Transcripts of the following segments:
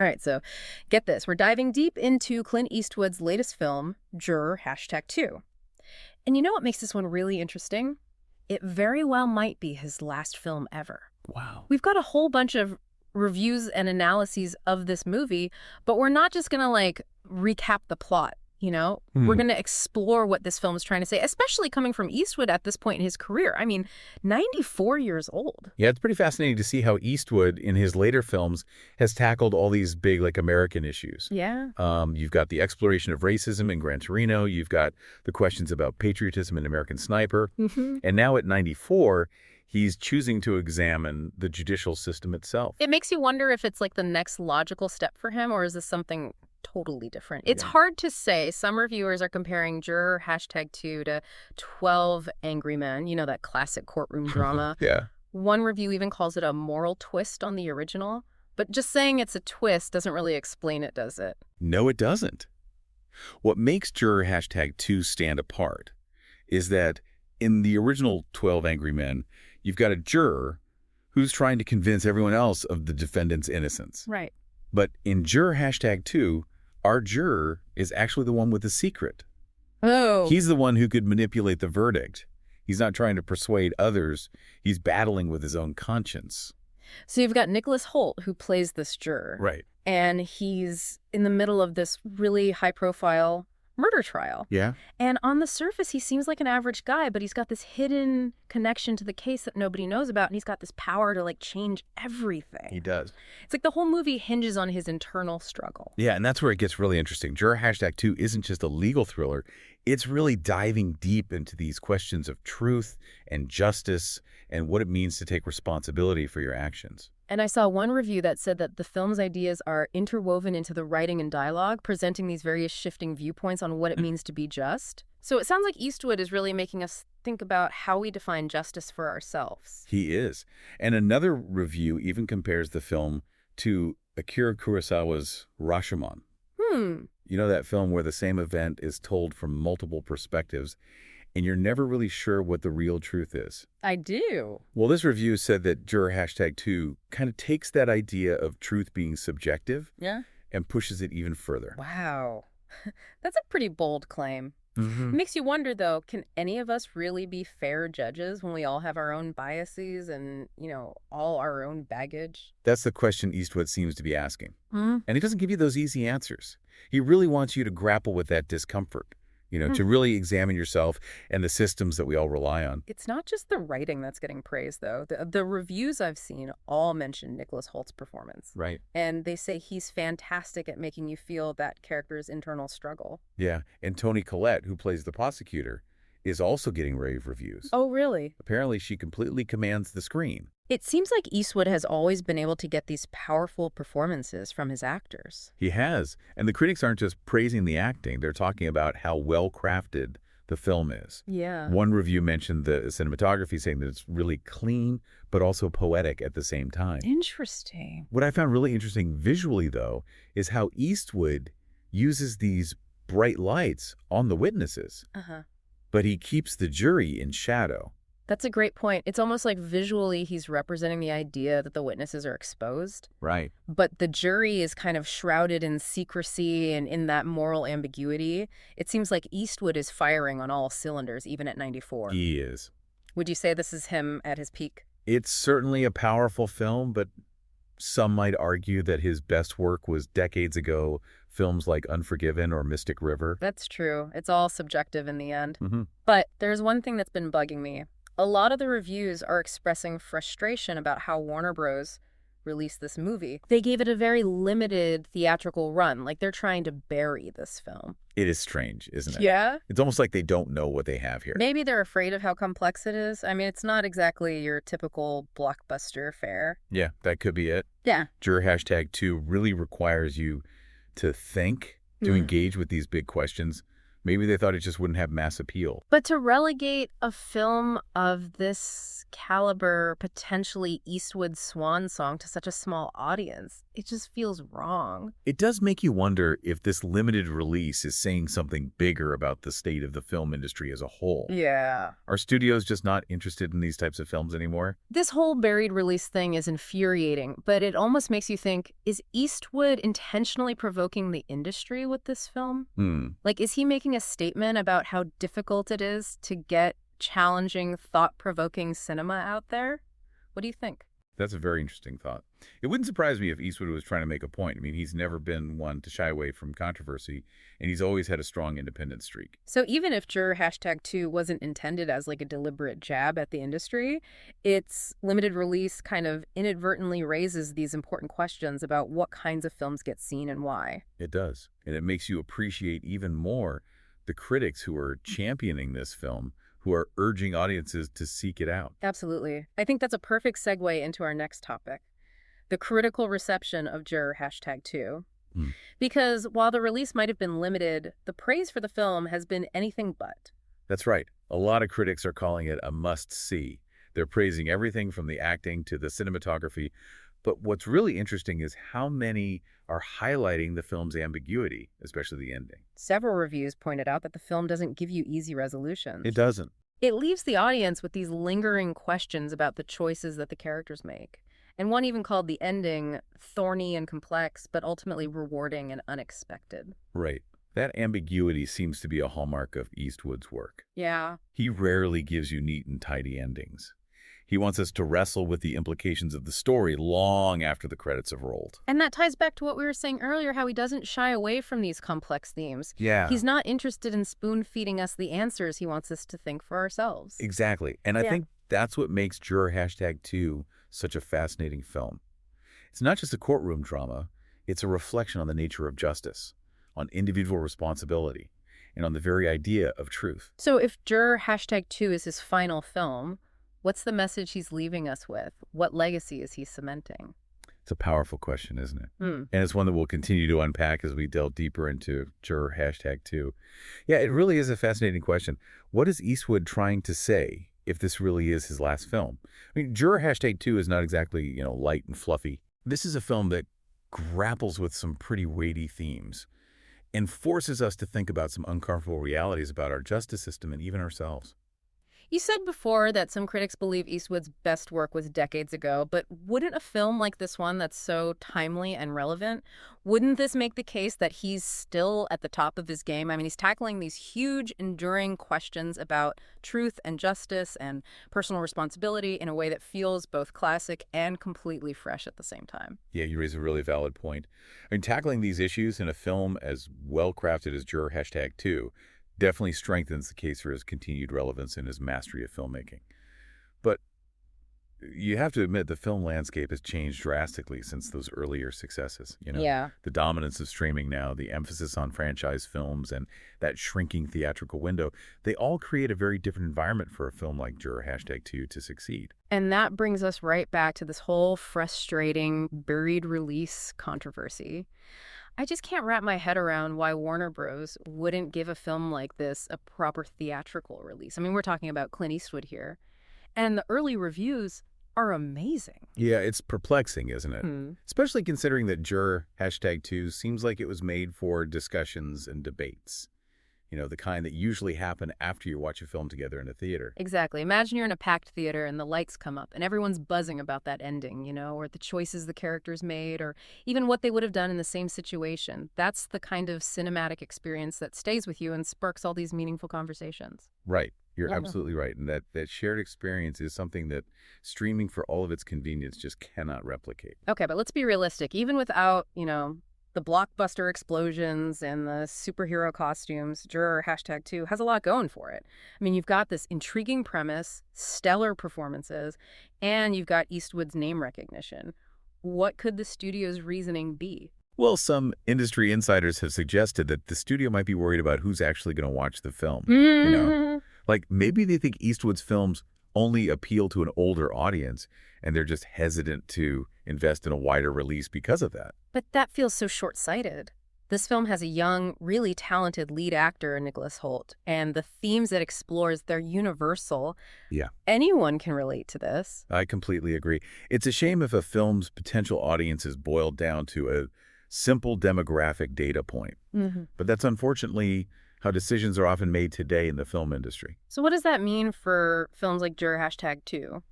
All right, so get this. We're diving deep into Clint Eastwood's latest film, Juror #2. And you know what makes this one really interesting? It very well might be his last film ever. Wow. We've got a whole bunch of reviews and analyses of this movie, but we're not just going to recap the plot, you know? We're going to explore what this film is trying to say, especially coming from Eastwood at this point in his career. I mean, 94 years old. Yeah, it's pretty fascinating to see how Eastwood, in his later films, has tackled all these big, American issues. Yeah. You've got the exploration of racism in Gran Torino. You've got the questions about patriotism in American Sniper. And now at 94, he's choosing to examine the judicial system itself. It makes you wonder if it's the next logical step for him, or is this something totally different? It's hard to say. Some reviewers are comparing Juror #2 to 12 Angry Men, you know, that classic courtroom drama. Yeah. One review even calls it a moral twist on the original. But just saying it's a twist doesn't really explain it, does it? No, it doesn't. What makes Juror #2 stand apart is that in the original 12 Angry Men, you've got a juror who's trying to convince everyone else of the defendant's innocence. Right. But in Juror #2, our juror is actually the one with the secret. Oh. He's the one who could manipulate the verdict. He's not trying to persuade others. He's battling with his own conscience. So you've got Nicholas Hoult, who plays this juror. Right. And he's in the middle of this really high-profile murder trial. Yeah. And on the surface, he seems like an average guy, but he's got this hidden connection to the case that nobody knows about, and he's got this power to change everything. He does. It's the whole movie hinges on his internal struggle. Yeah, and that's where it gets really interesting. Juror #2 isn't just a legal thriller. It's really diving deep into these questions of truth and justice and what it means to take responsibility for your actions. And I saw one review that said that the film's ideas are interwoven into the writing and dialogue, presenting these various shifting viewpoints on what it means to be just. So it sounds like Eastwood is really making us think about how we define justice for ourselves. He is. And another review even compares the film to Akira Kurosawa's Rashomon. You know, that film where the same event is told from multiple perspectives, and you're never really sure what the real truth is. I do. Well, this review said that Juror #2 kind of takes that idea of truth being subjective and pushes it even further. Wow. That's a pretty bold claim. It makes you wonder, though, can any of us really be fair judges when we all have our own biases and, all our own baggage? That's the question Eastwood seems to be asking. And he doesn't give you those easy answers. He really wants you to grapple with that discomfort, to really examine yourself and the systems that we all rely on. It's not just the writing that's getting praised, though. The reviews I've seen all mention Nicholas Holt's performance. Right. And they say he's fantastic at making you feel that character's internal struggle. Yeah. And Toni Collette, who plays the prosecutor, is also getting rave reviews. Oh, really? Apparently, she completely commands the screen. It seems like Eastwood has always been able to get these powerful performances from his actors. He has. And the critics aren't just praising the acting. They're talking about how well-crafted the film is. Yeah. One review mentioned the cinematography, saying that it's really clean, but also poetic at the same time. Interesting. What I found really interesting visually, though, is how Eastwood uses these bright lights on the witnesses. But he keeps the jury in shadow. That's a great point. It's almost like visually he's representing the idea that the witnesses are exposed. Right. But the jury is kind of shrouded in secrecy and in that moral ambiguity. It seems like Eastwood is firing on all cylinders, even at 94. He is. Would you say this is him at his peak? It's certainly a powerful film, but some might argue that his best work was decades ago, films like Unforgiven or Mystic River. That's true. It's all subjective in the end. But there's one thing that's been bugging me. A lot of the reviews are expressing frustration about how Warner Bros. Released this movie. They gave it a very limited theatrical run, like they're trying to bury this film. It is strange, isn't it? Yeah? It's almost like they don't know what they have here. Maybe they're afraid of how complex it is. I mean, it's not exactly your typical blockbuster fare. Yeah, that could be it. Yeah. Juror #2 really requires you to think, to engage with these big questions, Maybe they thought it just wouldn't have mass appeal. But to relegate a film of this caliber, potentially Eastwood's swan song, to such a small audience, it just feels wrong. It does make you wonder if this limited release is saying something bigger about the state of the film industry as a whole. Yeah. Are studios just not interested in these types of films anymore? This whole buried release thing is infuriating, but it almost makes you think, is Eastwood intentionally provoking the industry with this film? Like, is he making a statement about how difficult it is to get challenging, thought-provoking cinema out there? What do you think? That's a very interesting thought. It wouldn't surprise me if Eastwood was trying to make a point. I mean, he's never been one to shy away from controversy, and he's always had a strong independent streak. So even if Juror #2 wasn't intended as like a deliberate jab at the industry, its limited release kind of inadvertently raises these important questions about what kinds of films get seen and why. It does. And it makes you appreciate even more the critics who are championing this film, who are urging audiences to seek it out. Absolutely. I think that's a perfect segue into our next topic, the critical reception of Juror #2. Because while the release might have been limited, the praise for the film has been anything but. That's right. A lot of critics are calling it a must-see. They're praising everything from the acting to the cinematography. But what's really interesting is how many are highlighting the film's ambiguity, especially the ending. Several reviews pointed out that the film doesn't give you easy resolutions. It doesn't. It leaves the audience with these lingering questions about the choices that the characters make. And one even called the ending thorny and complex, but ultimately rewarding and unexpected. Right. That ambiguity seems to be a hallmark of Eastwood's work. Yeah. He rarely gives you neat and tidy endings. He wants us to wrestle with the implications of the story long after the credits have rolled. And that ties back to what we were saying earlier, how he doesn't shy away from these complex themes. Yeah. He's not interested in spoon-feeding us the answers. He wants us to think for ourselves. Exactly. And I think that's what makes Juror #2 such a fascinating film. It's not just a courtroom drama. It's a reflection on the nature of justice, on individual responsibility, and on the very idea of truth. So if Juror #2 is his final film, what's the message he's leaving us with? What legacy is he cementing? It's a powerful question, isn't it? And it's one that we'll continue to unpack as we delve deeper into Juror #2. Yeah, it really is a fascinating question. What is Eastwood trying to say if this really is his last film? I mean, Juror #2 is not exactly, light and fluffy. This is a film that grapples with some pretty weighty themes and forces us to think about some uncomfortable realities about our justice system and even ourselves. You said before that some critics believe Eastwood's best work was decades ago, but wouldn't a film like this one that's so timely and relevant, wouldn't this make the case that he's still at the top of his game? I mean, he's tackling these huge, enduring questions about truth and justice and personal responsibility in a way that feels both classic and completely fresh at the same time. Yeah, you raise a really valid point. I mean, tackling these issues in a film as well-crafted as Juror #2 definitely strengthens the case for his continued relevance and his mastery of filmmaking. But you have to admit the film landscape has changed drastically since those earlier successes. Yeah. The dominance of streaming now, the emphasis on franchise films, and that shrinking theatrical window, they all create a very different environment for a film like Juror #2 to succeed. And that brings us right back to this whole frustrating buried release controversy. I just can't wrap my head around why Warner Bros. Wouldn't give a film like this a proper theatrical release. I mean, we're talking about Clint Eastwood here. And the early reviews are amazing. Yeah, it's perplexing, isn't it? Especially considering that Juror #2 seems like it was made for discussions and debates. The kind that usually happen after you watch a film together in a theater. Exactly. Imagine you're in a packed theater and the lights come up and everyone's buzzing about that ending, or the choices the characters made, or even what they would have done in the same situation. That's the kind of cinematic experience that stays with you and sparks all these meaningful conversations. Right. You're absolutely right. And that shared experience is something that streaming, for all of its convenience, just cannot replicate. Okay, but let's be realistic. Even without, the blockbuster explosions and the superhero costumes, Juror #2 has a lot going for it. I mean, you've got this intriguing premise, stellar performances, and you've got Eastwood's name recognition. What could the studio's reasoning be? Well, some industry insiders have suggested that the studio might be worried about who's actually going to watch the film. Like maybe they think Eastwood's films only appeal to an older audience, and they're just hesitant to invest in a wider release because of that. But that feels so short-sighted. This film has a young, really talented lead actor in Nicholas Hoult, and the themes it explores, they're universal. Yeah, Anyone can relate to this. I completely agree. It's a shame if a film's potential audience is boiled down to a simple demographic data point. But that's unfortunately how decisions are often made today in the film industry. So what does that mean for films like Juror #2?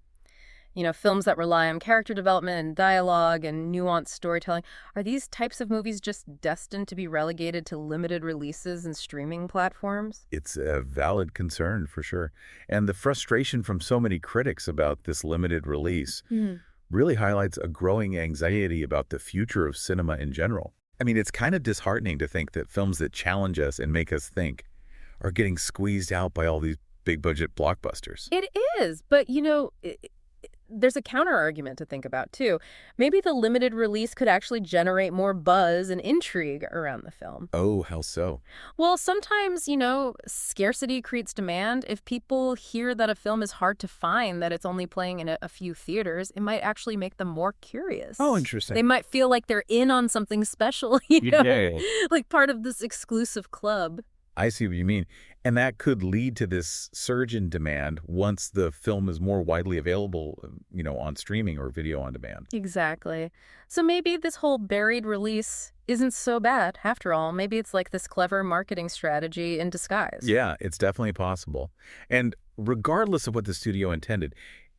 You know, films that rely on character development and dialogue and nuanced storytelling. Are these types of movies just destined to be relegated to limited releases and streaming platforms? It's a valid concern for sure. And the frustration from so many critics about this limited release really highlights a growing anxiety about the future of cinema in general. I mean, it's kind of disheartening to think that films that challenge us and make us think are getting squeezed out by all these big budget blockbusters. It is, but you know, there's a counter argument to think about too. Maybe the limited release could actually generate more buzz and intrigue around the film. Oh, how so? Well, sometimes, you know, scarcity creates demand. If people hear that a film is hard to find, that it's only playing in a few theaters, it might actually make them more curious. Oh, interesting. They might feel like they're in on something special, you know, like part of this exclusive club. I see what you mean. And that could lead to this surge in demand once the film is more widely available, on streaming or video on demand. Exactly. So maybe this whole buried release isn't so bad after all. Maybe it's like this clever marketing strategy in disguise. Yeah, it's definitely possible. And regardless of what the studio intended,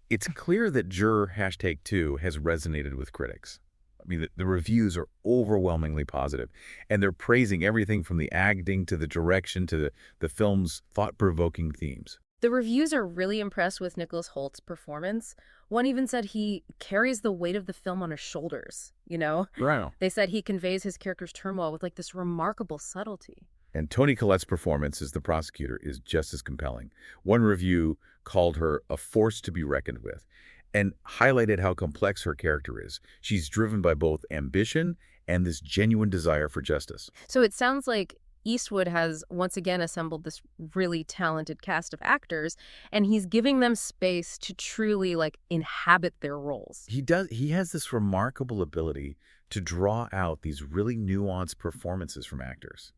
it's clear that Juror #2 has resonated with critics. I mean, the reviews are overwhelmingly positive, and they're praising everything from the acting to the direction to the film's thought-provoking themes. The reviews are really impressed with Nicholas Holt's performance. One even said he carries the weight of the film on his shoulders, you know? Right. They said he conveys his character's turmoil with like this remarkable subtlety. And Toni Collette's performance as the prosecutor is just as compelling. One review called her a force to be reckoned with and highlighted how complex her character is. She's driven by both ambition and this genuine desire for justice. So it sounds like Eastwood has once again assembled this really talented cast of actors, and he's giving them space to truly inhabit their roles. He has this remarkable ability to draw out these really nuanced performances from actors.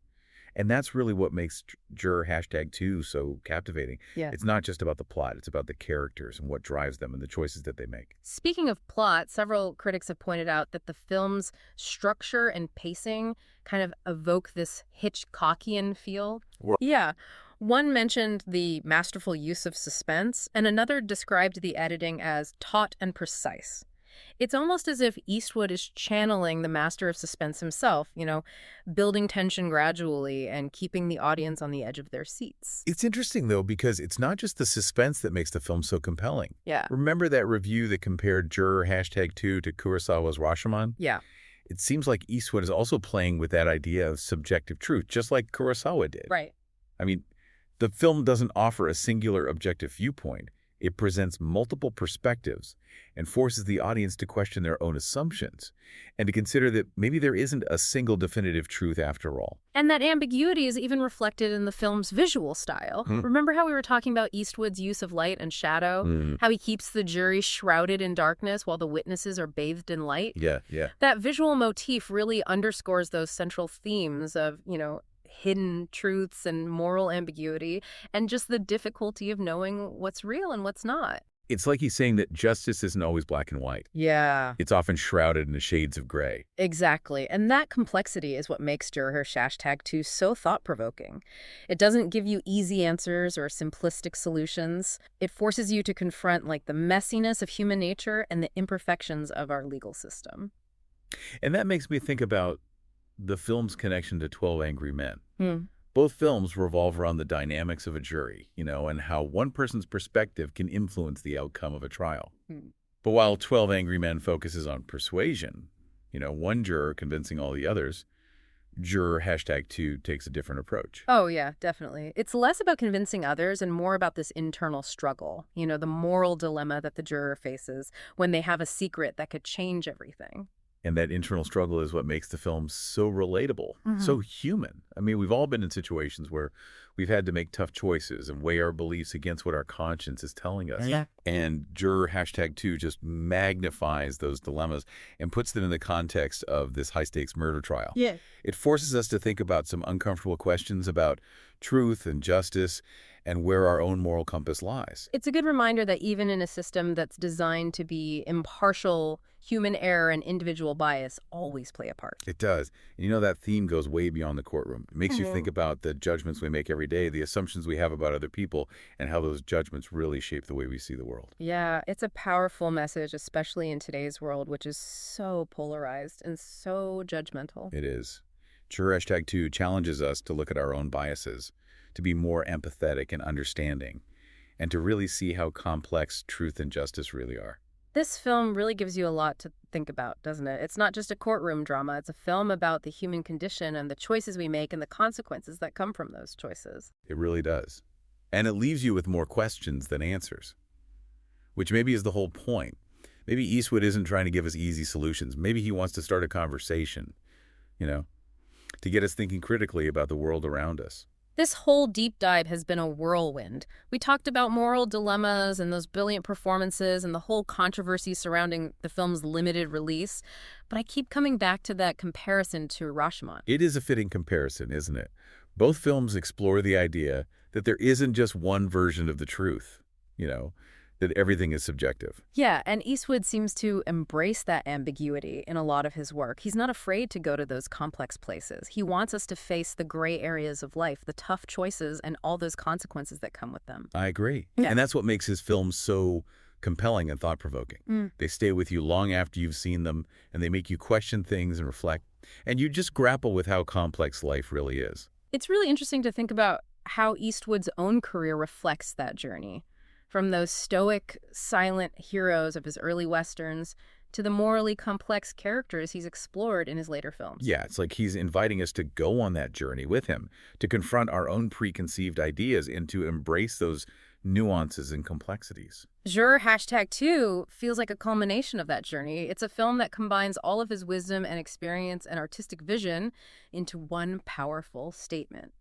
And that's really what makes Juror #2 so captivating. Yeah. It's not just about the plot. It's about the characters and what drives them and the choices that they make. Speaking of plot, several critics have pointed out that the film's structure and pacing kind of evoke this Hitchcockian feel. Yeah. One mentioned the masterful use of suspense, and another described the editing as taut and precise. It's almost as if Eastwood is channeling the master of suspense himself, building tension gradually and keeping the audience on the edge of their seats. It's interesting, though, because it's not just the suspense that makes the film so compelling. Yeah. Remember that review that compared Juror #2 to Kurosawa's Rashomon? Yeah. It seems like Eastwood is also playing with that idea of subjective truth, just like Kurosawa did. Right. I mean, the film doesn't offer a singular objective viewpoint. It presents multiple perspectives and forces the audience to question their own assumptions and to consider that maybe there isn't a single definitive truth after all. And that ambiguity is even reflected in the film's visual style. Remember how we were talking about Eastwood's use of light and shadow? How he keeps the jury shrouded in darkness while the witnesses are bathed in light? Yeah. That visual motif really underscores those central themes of, hidden truths and moral ambiguity, and just the difficulty of knowing what's real and what's not. It's like he's saying that justice isn't always black and white. Yeah. It's often shrouded in the shades of gray. Exactly. And that complexity is what makes Juror #2 so thought-provoking. It doesn't give you easy answers or simplistic solutions. It forces you to confront the messiness of human nature and the imperfections of our legal system. And that makes me think about the film's connection to 12 Angry Men. Both films revolve around the dynamics of a jury, and how one person's perspective can influence the outcome of a trial. But while 12 Angry Men focuses on persuasion, one juror convincing all the others, Juror #2 takes a different approach. Oh, yeah, definitely. It's less about convincing others and more about this internal struggle, the moral dilemma that the juror faces when they have a secret that could change everything. And that internal struggle is what makes the film so relatable, so human. I mean, we've all been in situations where we've had to make tough choices and weigh our beliefs against what our conscience is telling us. Yeah. And Juror #2 just magnifies those dilemmas and puts them in the context of this high-stakes murder trial. Yeah. It forces us to think about some uncomfortable questions about truth and justice and where our own moral compass lies. It's a good reminder that even in a system that's designed to be impartial, human error and individual bias always play a part. It does. And you know, that theme goes way beyond the courtroom. It makes you think about the judgments we make every day, the assumptions we have about other people, and how those judgments really shape the way we see the world. Yeah, it's a powerful message, especially in today's world, which is so polarized and so judgmental. It is. Juror #2 challenges us to look at our own biases, to be more empathetic and understanding, and to really see how complex truth and justice really are. This film really gives you a lot to think about, doesn't it? It's not just a courtroom drama. It's a film about the human condition and the choices we make and the consequences that come from those choices. It really does. And it leaves you with more questions than answers, which maybe is the whole point. Maybe Eastwood isn't trying to give us easy solutions. Maybe he wants to start a conversation, to get us thinking critically about the world around us. This whole deep dive has been a whirlwind. We talked about moral dilemmas and those brilliant performances and the whole controversy surrounding the film's limited release, but I keep coming back to that comparison to Rashomon. It is a fitting comparison, isn't it? Both films explore the idea that there isn't just one version of the truth, that everything is subjective. Yeah, and Eastwood seems to embrace that ambiguity in a lot of his work. He's not afraid to go to those complex places. He wants us to face the gray areas of life, the tough choices, and all those consequences that come with them. I agree. Yeah. And that's what makes his films so compelling and thought-provoking. They stay with you long after you've seen them, and they make you question things and reflect. And you just grapple with how complex life really is. It's really interesting to think about how Eastwood's own career reflects that journey. From those stoic, silent heroes of his early Westerns to the morally complex characters he's explored in his later films. Yeah, it's like he's inviting us to go on that journey with him, to confront our own preconceived ideas and to embrace those nuances and complexities. Juror #2 feels like a culmination of that journey. It's a film that combines all of his wisdom and experience and artistic vision into one powerful statement.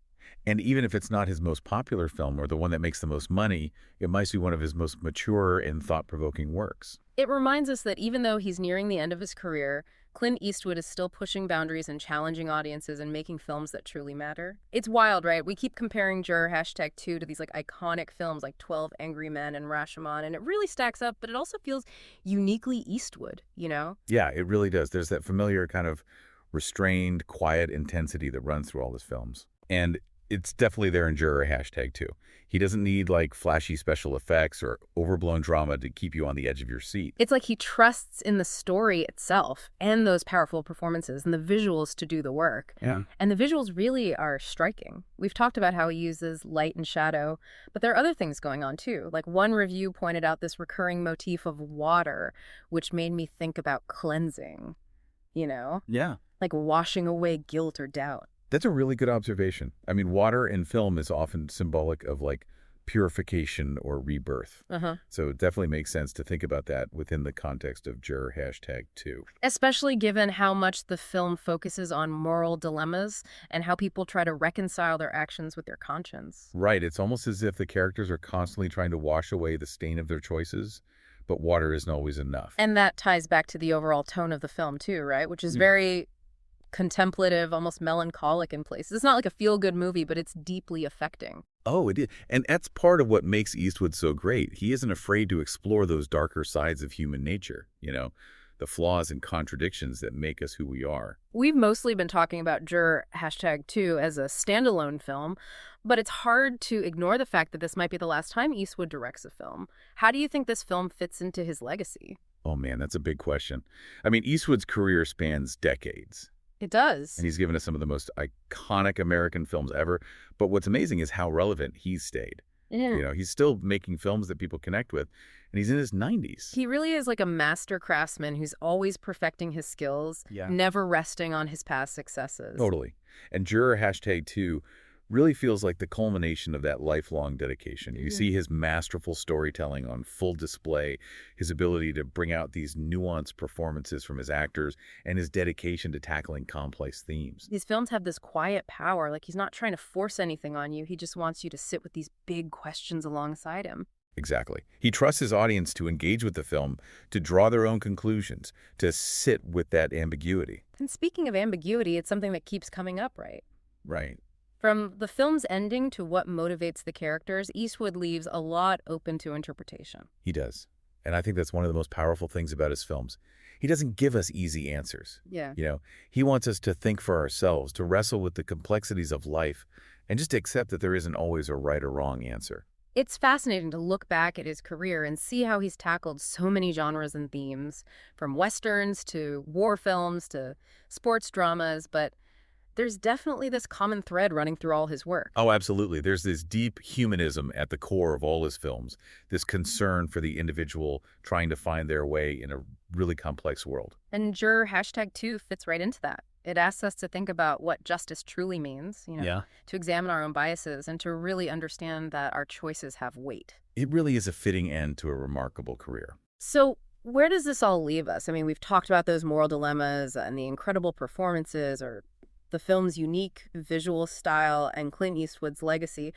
And even if it's not his most popular film or the one that makes the most money, it might be one of his most mature and thought-provoking works. It reminds us that even though he's nearing the end of his career, Clint Eastwood is still pushing boundaries and challenging audiences and making films that truly matter. It's wild, right? We keep comparing Juror #2 to these iconic films like 12 Angry Men and Rashomon, and it really stacks up, but it also feels uniquely Eastwood, Yeah, it really does. There's that familiar kind of restrained, quiet intensity that runs through all his films. And it's definitely there in Juror #2. He doesn't need flashy special effects or overblown drama to keep you on the edge of your seat. It's like he trusts in the story itself and those powerful performances and the visuals to do the work. Yeah. And the visuals really are striking. We've talked about how he uses light and shadow, but there are other things going on too. One review pointed out this recurring motif of water, which made me think about cleansing, Yeah. like washing away guilt or doubt. That's a really good observation. I mean, water in film is often symbolic of purification or rebirth. So it definitely makes sense to think about that within the context of Juror #2. Especially given how much the film focuses on moral dilemmas and how people try to reconcile their actions with their conscience. Right. It's almost as if the characters are constantly trying to wash away the stain of their choices, but water isn't always enough. And that ties back to the overall tone of the film too, right? Which is very contemplative, almost melancholic in places. It's not like a feel-good movie, but it's deeply affecting. Oh, it is. And that's part of what makes Eastwood so great. He isn't afraid to explore those darker sides of human nature, the flaws and contradictions that make us who we are. We've mostly been talking about Juror #2 as a standalone film, but it's hard to ignore the fact that this might be the last time Eastwood directs a film. How do you think this film fits into his legacy? Oh, man, that's a big question. I mean, Eastwood's career spans decades. It does. And he's given us some of the most iconic American films ever. But what's amazing is how relevant he's stayed. Yeah. He's still making films that people connect with, and he's in his 90s. He really is like a master craftsman who's always perfecting his skills, never resting on his past successes. Totally. And Juror #2 really feels like the culmination of that lifelong dedication. You see his masterful storytelling on full display, his ability to bring out these nuanced performances from his actors, and his dedication to tackling complex themes. These films have this quiet power, like he's not trying to force anything on you. He just wants you to sit with these big questions alongside him. Exactly. He trusts his audience to engage with the film, to draw their own conclusions, to sit with that ambiguity. And speaking of ambiguity, it's something that keeps coming up, right? Right. From the film's ending to what motivates the characters, Eastwood leaves a lot open to interpretation. He does. And I think that's one of the most powerful things about his films. He doesn't give us easy answers. Yeah. He wants us to think for ourselves, to wrestle with the complexities of life, and just accept that there isn't always a right or wrong answer. It's fascinating to look back at his career and see how he's tackled so many genres and themes, from westerns to war films to sports dramas, but there's definitely this common thread running through all his work. Oh, absolutely. There's this deep humanism at the core of all his films, this concern for the individual trying to find their way in a really complex world. And Juror #2 fits right into that. It asks us to think about what justice truly means, Yeah. to examine our own biases and to really understand that our choices have weight. It really is a fitting end to a remarkable career. So where does this all leave us? I mean, we've talked about those moral dilemmas and the incredible performances or the film's unique visual style and Clint Eastwood's legacy.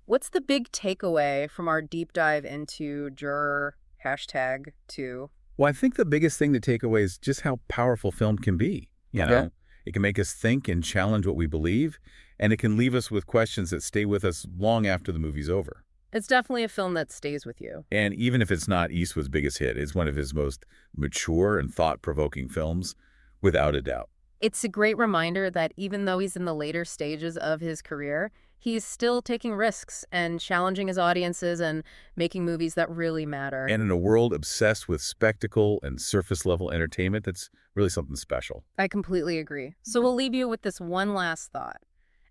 What's the big takeaway from our deep dive into Juror #2? Well, I think the biggest thing to take away is just how powerful film can be. Okay. It can make us think and challenge what we believe, and it can leave us with questions that stay with us long after the movie's over. It's definitely a film that stays with you. And even if it's not Eastwood's biggest hit, it's one of his most mature and thought-provoking films, without a doubt. It's a great reminder that even though he's in the later stages of his career, he's still taking risks and challenging his audiences and making movies that really matter. And in a world obsessed with spectacle and surface-level entertainment, that's really something special. I completely agree. So we'll leave you with this one last thought.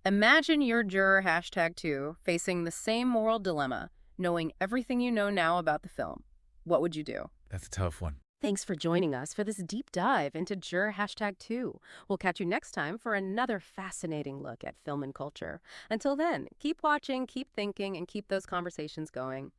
Imagine your Juror #2 facing the same moral dilemma, knowing everything you know now about the film. What would you do? That's a tough one. Thanks for joining us for this deep dive into Juror #2. We'll catch you next time for another fascinating look at film and culture. Until then, keep watching, keep thinking, and keep those conversations going.